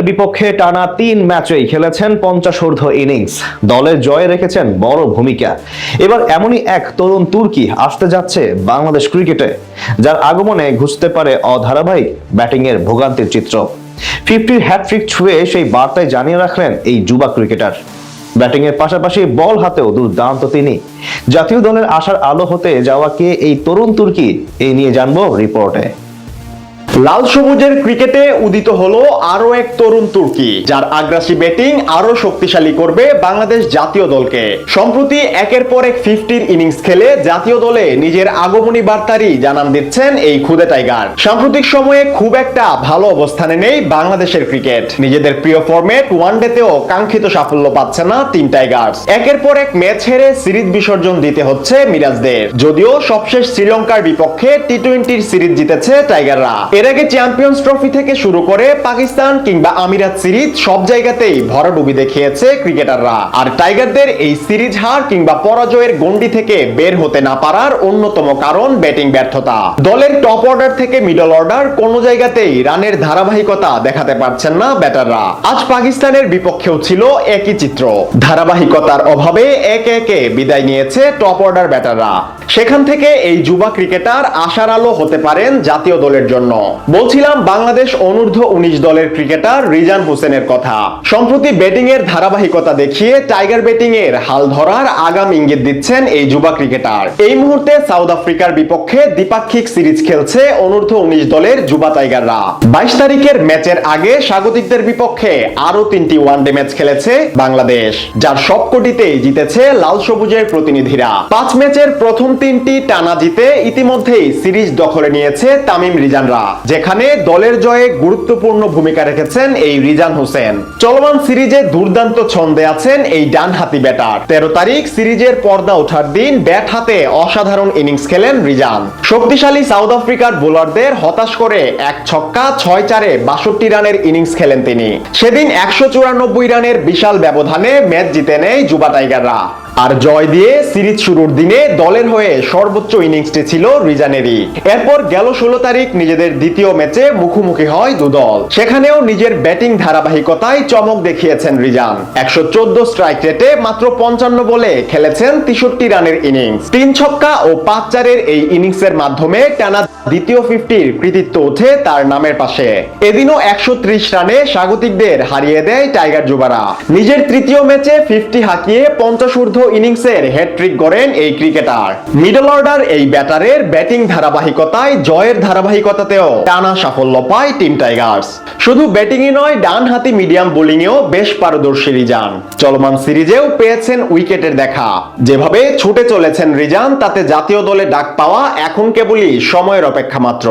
বিপক্ষে টানা 3 ম্যাচেই খেলেছেন 50 ইনিংস, দলের জয়ে রেখেছেন বড় ভূমিকা। এবার এমনই এক তরুণ তুর্কি আসতে যাচ্ছে বাংলাদেশ ক্রিকেটে, যার আগমনে ঘুচতে পারে অধারাবাহিক ব্যাটিংয়ের ভোগান্তির চিত্র। 50 হ্যাটট্রিক ছুঁয়ে সেই বার্তায় জানিয়ে রাখলেন এই যুবা ক্রিকেটার। ব্যাটিংয়ের পাশাপাশি বল হাতেও দুর্দান্ত তিনি। জাতীয় দলের আশার আলো হতে যাওয়া কে এই তরুণ তুর্কি, এই নিয়ে জানবো রিপোর্টে। লাল সবুজের ক্রিকেটে উদিত হলো আরো এক তরুণ তুর্কি, যার আগ্রাসী ব্যাটিং আরো শক্তিশালী করবে বাংলাদেশ জাতীয় দলকে। সম্প্রতি একের পর এক 50 ইনিংস খেলে জাতীয় দলে নিজের আগমনী বার্তারই জানান দিচ্ছেন এই খুদে টাইগার। সাম্প্রতিক সময়ে খুব একটা ভালো অবস্থানে নেই বাংলাদেশের ক্রিকেট। নিজেদের প্রিয় ফরম্যাট ওয়ানডেতেও কাঙ্ক্ষিত সাফল্য পাচ্ছে না টিম টাইগার্স। একের পর এক ম্যাচ হেরে সিরিজ বিসর্জন দিতে হচ্ছে মিরাজদের। যদিও সবশেষ শ্রীলঙ্কার বিপক্ষে টি-20 সিরিজ জিতেছে টাইগাররা। এর আগে চ্যাম্পিয়ন্স ট্রফি থেকে শুরু করে পাকিস্তান কিংবা আমিরাত সিরিজ সব জায়গাতেই ভরাডুবি দেখিয়েছে ক্রিকেটাররা। আর টাইগারদের এই সিরিজ হার কিংবা পরাজয়ের গণ্ডি থেকে বের হতে না পারার অন্যতম কারণ ব্যাটিং ব্যর্থতা। দলের টপ অর্ডার থেকে মিডল অর্ডার কোন জায়গাতেই রানের ধারাবাহিকতা দেখাতে পারছেন না ব্যাটাররা। আজ পাকিস্তানের বিপক্ষেও ছিল একই চিত্র। ধারাবাহিকতার অভাবে একে একে বিদায় নিয়েছে টপ অর্ডার ব্যাটাররা। সেখান থেকে এই যুবা ক্রিকেটার আশার আলো হতে পারেন জাতীয় দলের জন্য। বলছিলাম বাংলাদেশ অনূর্ধ্ব 19 দলের ক্রিকেটার রিজান হোসেনের কথা। সম্প্রতি ব্যাটিং এর ধারাবাহিকতা দেখিয়ে টাইগার ব্যাটিং এর হাল ধরার আগাম ইঙ্গিত দিচ্ছেন এই যুবা ক্রিকেটার। এই মুহূর্তে সাউথ আফ্রিকার বিপক্ষে দ্বিপাক্ষিক সিরিজ খেলছে অনূর্ধ্ব 19 দলের যুবা টাইগাররা। 22 তারিখের ম্যাচের আগে স্বাগতিকদের বিপক্ষে আরো 3টি ওয়ানডে ম্যাচ খেলেছে বাংলাদেশ, যার সবকটিতেই জিতেছে লাল সবুজের প্রতিনিধিরা। 5 ম্যাচের প্রথম 3টি টানা জিতে ইতিমধ্যেই সিরিজ দখলে নিয়েছে তামিম রিজানরা, যেখানে দলের জয়ে গুরুত্বপূর্ণ ভূমিকা রেখেছেন এই রিজান হোসেন। চলমান সিরিজে দুর্দান্ত ছন্দে আছেন এই ডানহাতি ব্যাটার। 13 তারিখ সিরিজের পর্দা ওঠার দিন ব্যাট হাতে অসাধারণ ইনিংস খেলেন রিজান। শক্তিশালী সাউথ আফ্রিকার বোলারদের হতাশ করে 1 ছক্কা 6-4-এ 62 রানের ইনিংস খেলেন তিনি। সেদিন 194 রানের বিশাল ব্যবধানে ম্যাচ জিতে নেয় যুবা টাইগাররা। আর জয় দিয়ে সিরিজ শুরুর দিনে দলের হয়ে সর্বোচ্চ ইনিংসটি ছিল রিজানেরই। এরপর গেল 16 তারিখ নিজেদের দ্বিতীয় ম্যাচে মুখোমুখি হয় দুদল। সেখানেও নিজের ব্যাটিং ধারাবাহিকতায় চমক দেখিয়েছেন রিজান। 114 স্ট্রাইক রেটে মাত্র 55 বলে খেলেছেন 63 রানের ইনিংস। 3 ছক্কা ও 5-4-এর এই ইনিংসের মাধ্যমে টানা দ্বিতীয় 50-র কৃতিত্ব ওঠে তার নামের পাশে। এদিনও 130 রানে স্বাগতিকদের হারিয়ে দেয় টাইগার যুবারা। নিজের তৃতীয় ম্যাচে 50 হাঁকিয়ে 50 ঊর্ধ্ব ইনিংসের হ্যাটট্রিক করেন এই ক্রিকেটার। মিডল অর্ডার এই ব্যাটারের ব্যাটিং ধারাবাহিকতায় জয়ের ধারাবাহিকতাতেও টানা সাফল্য পায় টিম টাইগার্স। শুধু ব্যাটিংই নয়, ডানহাতি মিডিয়াম বোলিংয়েও বেশ পারদর্শী রিজান। চলমান সিরিজেও পেয়েছেন উইকেটের দেখা। যেভাবে ছুটে চলেছেন রিজান, তাতে জাতীয় দলে ডাক পাওয়া এখন কেবলই সময়ের অপেক্ষা মাত্র।